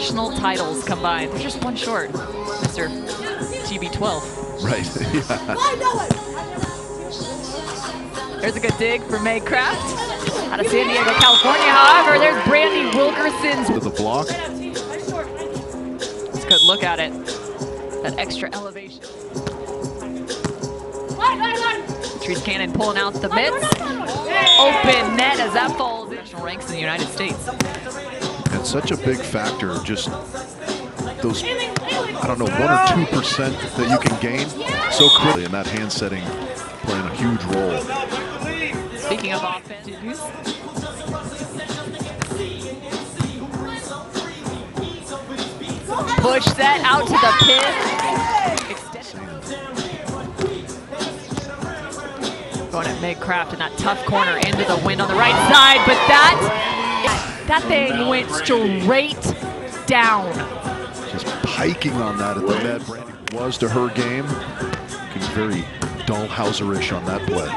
national titles combined. They're just one short, Mr. TB12. Right, yeah. There's a good dig for Meg Kraft out of San Diego, California. However, there's Brandie Wilkerson's with the block. Let's good look at it. That extra elevation. Terese Cannon pulling out the mitts. Open net as that falls. National ranks in the United States. And such a big factor, just those, I don't know, 1 or 2% that you can gain so quickly, and that hand setting playing a huge role. Speaking of offense, push that out to the pin. Going at Meg Kraft in that tough corner into the wind on the right side, but that thing went straight down. Just piking on that at the net. Brandie was to her game. Looking very Dahlhauser-ish on that play.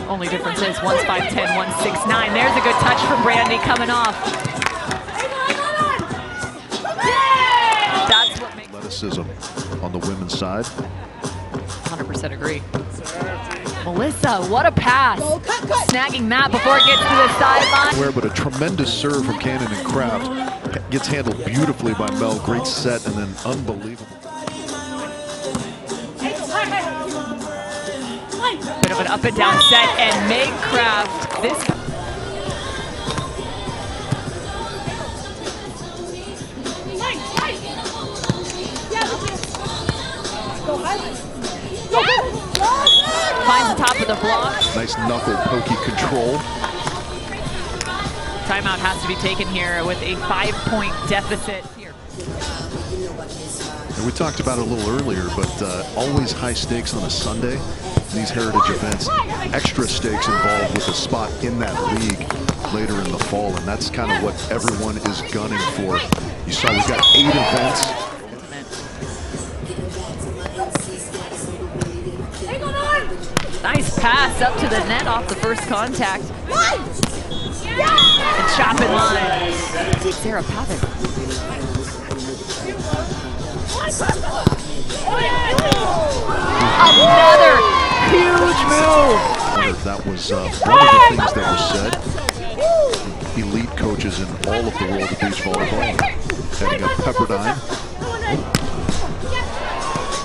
Only difference is one's 5'10", one's 6'9". There's a good touch from Brandie coming off. That's what makes athleticism on the women's side. 100% agree. Melissa, what a pass. Snagging that before it gets to the sideline. But a tremendous serve from Cannon and Kraft. Gets handled beautifully by Mel. Great set and then unbelievable. Bit of an up and down set, and Meg Kraft, this. Finds the top of the block. Nice knuckle pokey control. Timeout has to be taken here with a 5-point deficit here. And we talked about it a little earlier, but always high stakes on a Sunday. These heritage events, extra stakes involved with a spot in that league later in the fall, and that's kind of what everyone is gunning for. You saw we've got 8 events. Nice pass up to the net off the first contact. And chop in line. Sarah Pavic. Another huge move. That was one of the things that was said. Elite coaches in all of the world of beach volleyball. Heading up Pepperdine.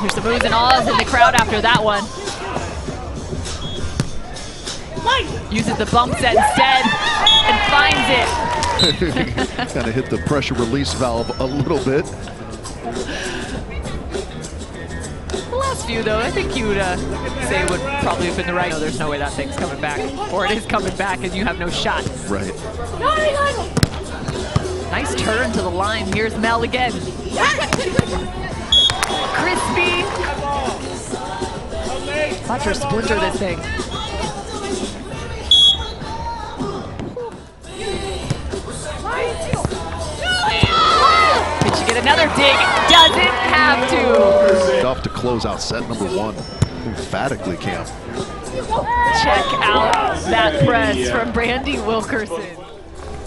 There's the moves and ahs in the crowd after that one. Uses the bump set instead and finds it. Kind of hit the pressure release valve a little bit. The last few, though, I think you would say would probably have been the right. No, there's no way that thing's coming back. Or it is coming back and you have no shot. Right. Nice turn to the line. Here's Mel again. Crispy. Watch her splinter this thing. Did she get another dig? Doesn't have to. Enough to close out set number 1. Emphatically, Cam. Check out that press from Brandie Wilkerson.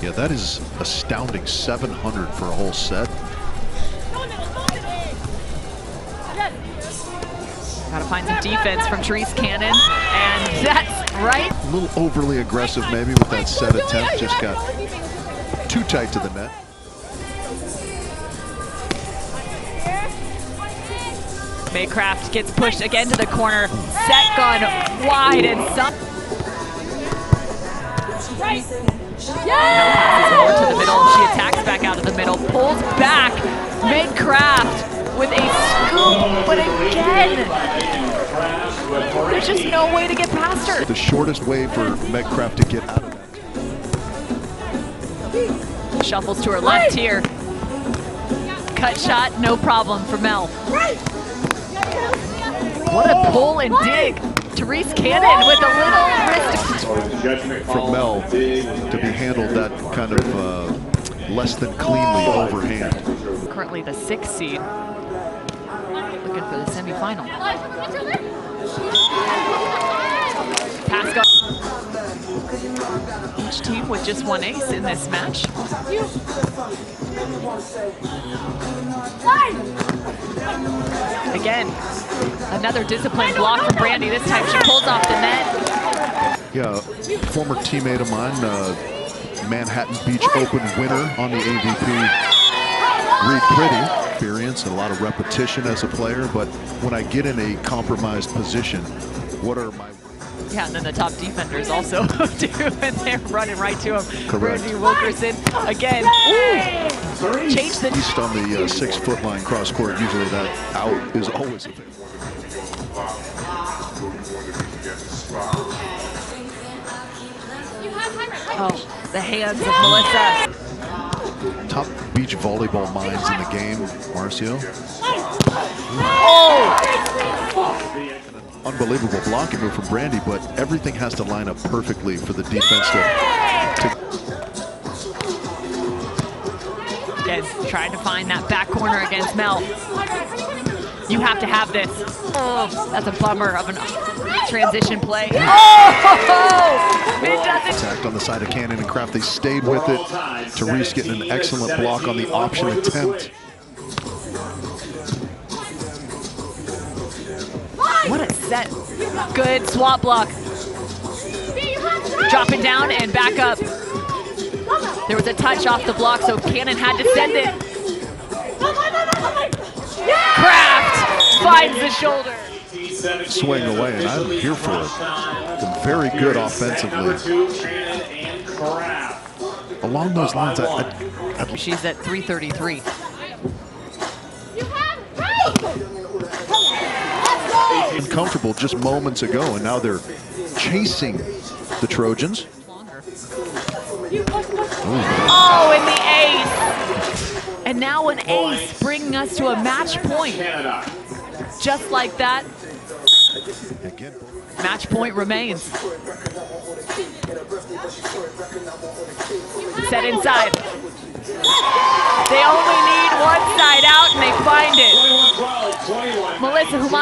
Yeah, that is astounding. 700 for a whole set. Gotta find some defense from Terese Cannon, and that's right. A little overly aggressive maybe with that set attempt. Just got too tight to the net. Meg Kraft gets pushed again to the corner. Set gone wide and some. More to the middle. She attacks back out of the middle. Pulls back. Meg Kraft with a scoop, but again, there's just no way to get past her. The shortest way for Meg Kraft to get out of that. Shuffles to her left here. Cut shot, no problem for Mel. What a pull and dig. Terese Cannon with a little wrist. From Mel to be handled that kind of less than cleanly overhand. Currently the 6th seed. Looking for the semifinal. Pascal. Each team with just one ace in this match. Again, another disciplined block from Brandie. This time she pulls off the net. Yeah, former teammate of mine, Manhattan Beach Open winner on the AVP. Read pretty experience and a lot of repetition as a player, but when I get in a compromised position, what are my... Yeah, and then the top defenders also do, and they're running right to him. Correct. Brandie Wilkerson again. Ooh, change the... East on the 6-foot line cross court, usually that out is always a thing. Oh, the hands of Melissa. Top beach volleyball minds in the game, Marcio. Oh! Unbelievable blocking move from Brandie, but everything has to line up perfectly for the defense to... Again, trying to find that back corner against Mel. You have to have this. Oh, that's a bummer of a transition play. Oh! It doesn't. Attacked on the side of Cannon and Kraft. They stayed with it. Terese getting an excellent block on the option attempt. What a set. Good swap block. Drop it down and back up. There was a touch off the block, so Cannon had to send it. Kraft finds the shoulder. Swing away, and I'm here for it. Been very good offensively. Along those lines, She's at 333. uncomfortable just moments ago, and now they're chasing the Trojans. Oh, and the ace. And now an ace, bringing us to a match point. Just like that. Again. Match point remains. Set inside. They only need one side out and they find it. Melissa Humana